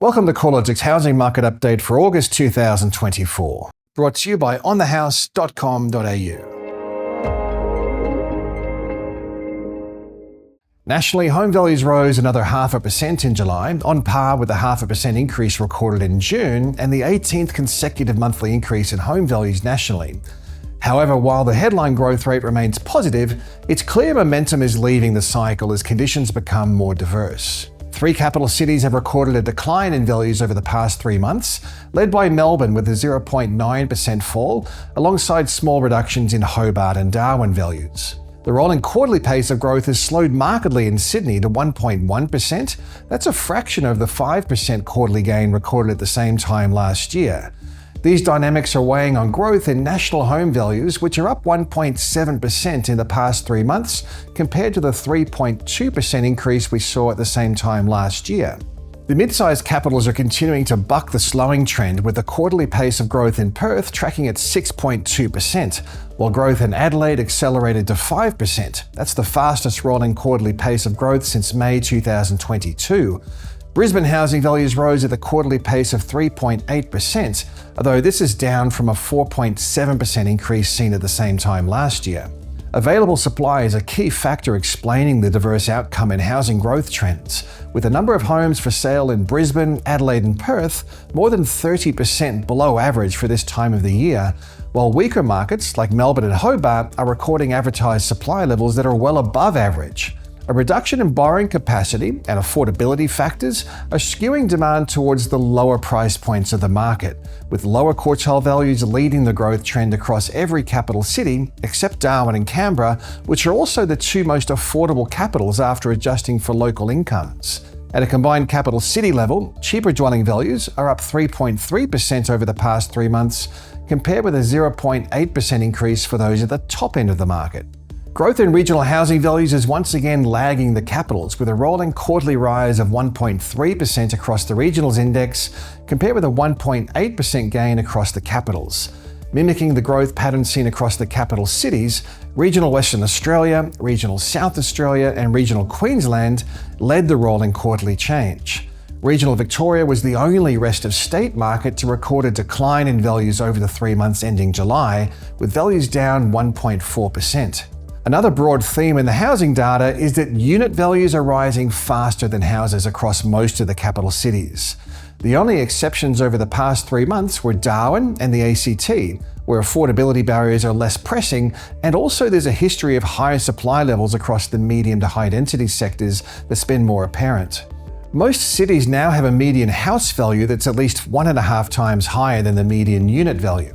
Welcome to CoreLogic's housing market update for August 2024, brought to you by onthehouse.com.au. Nationally, home values rose another 0.5% in July, on par with the 0.5% increase recorded in June and the 18th consecutive monthly increase in home values nationally. However, while the headline growth rate remains positive, it's clear momentum is leaving the cycle as conditions become more diverse. 3 capital cities have recorded a decline in values over the past 3 months, led by Melbourne with a 0.9% fall, alongside small reductions in Hobart and Darwin values. The rolling quarterly pace of growth has slowed markedly in Sydney to 1.1%. That's a fraction of the 5% quarterly gain recorded at the same time last year. These dynamics are weighing on growth in national home values, which are up 1.7% in the past 3 months, compared to the 3.2% increase we saw at the same time last year. The mid-sized capitals are continuing to buck the slowing trend, with the quarterly pace of growth in Perth tracking at 6.2%, while growth in Adelaide accelerated to 5%. That's the fastest rolling quarterly pace of growth since May 2022. Brisbane housing values rose at the quarterly pace of 3.8%, although this is down from a 4.7% increase seen at the same time last year. Available supply is a key factor explaining the diverse outcome in housing growth trends, with the number of homes for sale in Brisbane, Adelaide and Perth more than 30% below average for this time of the year, while weaker markets like Melbourne and Hobart are recording advertised supply levels that are well above average. A reduction in borrowing capacity and affordability factors are skewing demand towards the lower price points of the market, with lower quartile values leading the growth trend across every capital city except Darwin and Canberra, which are also the 2 most affordable capitals after adjusting for local incomes. At a combined capital city level, cheaper dwelling values are up 3.3% over the past 3 months, compared with a 0.8% increase for those at the top end of the market. Growth in regional housing values is once again lagging the capitals, with a rolling quarterly rise of 1.3% across the regionals index, compared with a 1.8% gain across the capitals. Mimicking the growth pattern seen across the capital cities, regional Western Australia, regional South Australia and regional Queensland led the rolling quarterly change. Regional Victoria was the only rest of state market to record a decline in values over the 3 months ending July, with values down 1.4%. Another broad theme in the housing data is that unit values are rising faster than houses across most of the capital cities. The only exceptions over the past 3 months were Darwin and the ACT, where affordability barriers are less pressing, and also there's a history of higher supply levels across the medium to high density sectors that's been more apparent. Most cities now have a median house value that's at least 1.5 times higher than the median unit value.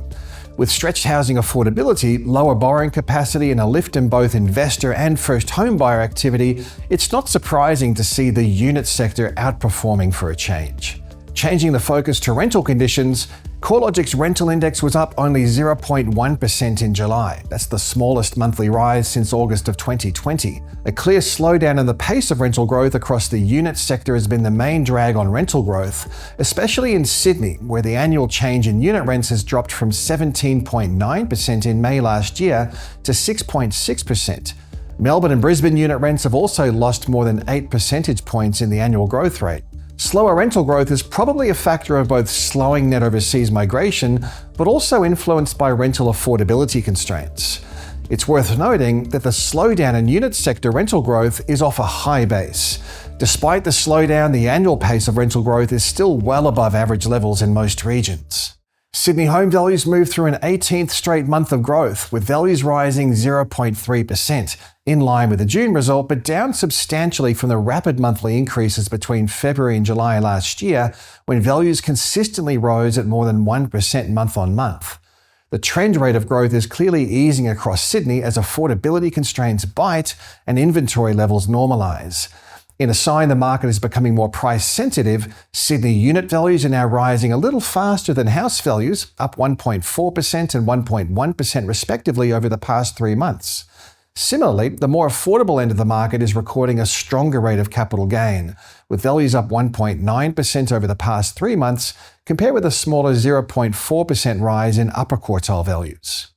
With stretched housing affordability, lower borrowing capacity and a lift in both investor and first home buyer activity, it's not surprising to see the unit sector outperforming for a change. Changing the focus to rental conditions, CoreLogic's rental index was up only 0.1% in July. That's the smallest monthly rise since August of 2020. A clear slowdown in the pace of rental growth across the unit sector has been the main drag on rental growth, especially in Sydney, where the annual change in unit rents has dropped from 17.9% in May last year to 6.6%. Melbourne and Brisbane unit rents have also lost more than 8 percentage points in the annual growth rate. Slower rental growth is probably a factor of both slowing net overseas migration, but also influenced by rental affordability constraints. It's worth noting that the slowdown in unit sector rental growth is off a high base. Despite the slowdown, the annual pace of rental growth is still well above average levels in most regions. Sydney home values moved through an 18th straight month of growth, with values rising 0.3%, in line with the June result, but down substantially from the rapid monthly increases between February and July last year, when values consistently rose at more than 1% month on month. The trend rate of growth is clearly easing across Sydney as affordability constraints bite and inventory levels normalise. In a sign the market is becoming more price sensitive, Sydney unit values are now rising a little faster than house values, up 1.4% and 1.1% respectively over the past 3 months. Similarly, the more affordable end of the market is recording a stronger rate of capital gain, with values up 1.9% over the past 3 months, compared with a smaller 0.4% rise in upper quartile values.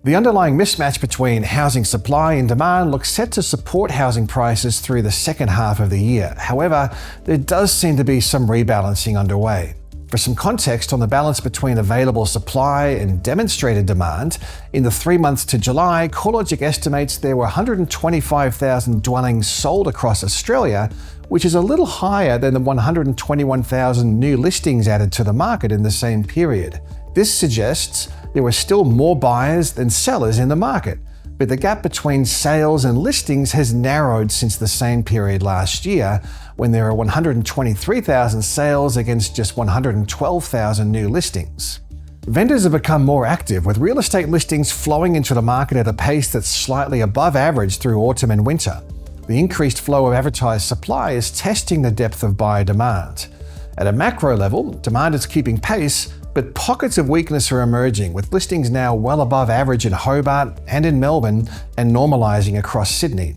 The underlying mismatch between housing supply and demand looks set to support housing prices through the second half of the year. However, there does seem to be some rebalancing underway. For some context on the balance between available supply and demonstrated demand, in the 3 months to July, CoreLogic estimates there were 125,000 dwellings sold across Australia, which is a little higher than the 121,000 new listings added to the market in the same period. This suggests there were still more buyers than sellers in the market, but the gap between sales and listings has narrowed since the same period last year, when there are 123,000 sales against just 112,000 new listings. Vendors have become more active, with real estate listings flowing into the market at a pace that's slightly above average through autumn and winter. The increased flow of advertised supply is testing the depth of buyer demand. At a macro level, demand is keeping pace, but pockets of weakness are emerging, with listings now well above average in Hobart and in Melbourne and normalising across Sydney.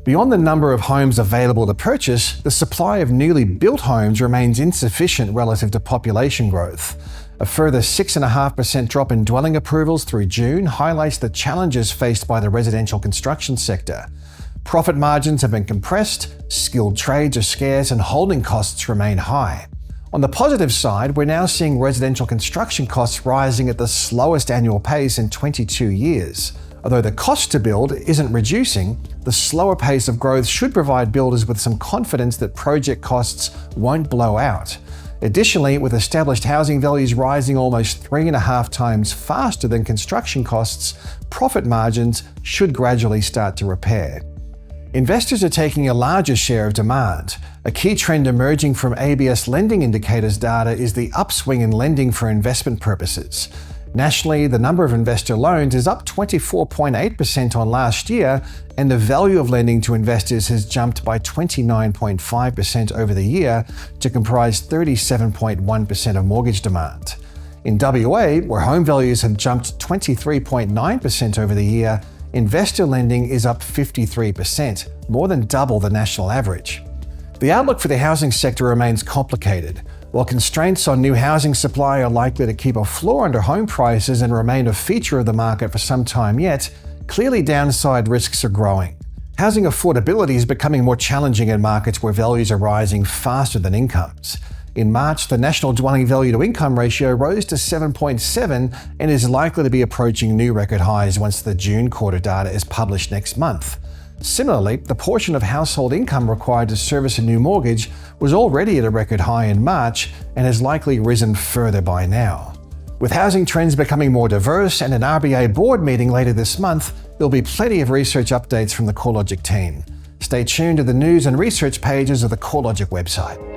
Beyond the number of homes available to purchase, the supply of newly built homes remains insufficient relative to population growth. A further 6.5% drop in dwelling approvals through June highlights the challenges faced by the residential construction sector. Profit margins have been compressed, skilled trades are scarce, and holding costs remain high. On the positive side, we're now seeing residential construction costs rising at the slowest annual pace in 22 years. Although the cost to build isn't reducing, the slower pace of growth should provide builders with some confidence that project costs won't blow out. Additionally, with established housing values rising almost 3.5 times faster than construction costs, profit margins should gradually start to repair. Investors are taking a larger share of demand. A key trend emerging from ABS lending indicators data is the upswing in lending for investment purposes. Nationally, the number of investor loans is up 24.8% on last year, and the value of lending to investors has jumped by 29.5% over the year to comprise 37.1% of mortgage demand. In WA, where home values have jumped 23.9% over the year, investor lending is up 53%, more than double the national average. The outlook for the housing sector remains complicated. While constraints on new housing supply are likely to keep a floor under home prices and remain a feature of the market for some time yet, clearly downside risks are growing. Housing affordability is becoming more challenging in markets where values are rising faster than incomes. In March, the national dwelling value to income ratio rose to 7.7 and is likely to be approaching new record highs once the June quarter data is published next month. Similarly, the portion of household income required to service a new mortgage was already at a record high in March and has likely risen further by now. With housing trends becoming more diverse and an RBA board meeting later this month, there'll be plenty of research updates from the CoreLogic team. Stay tuned to the news and research pages of the CoreLogic website.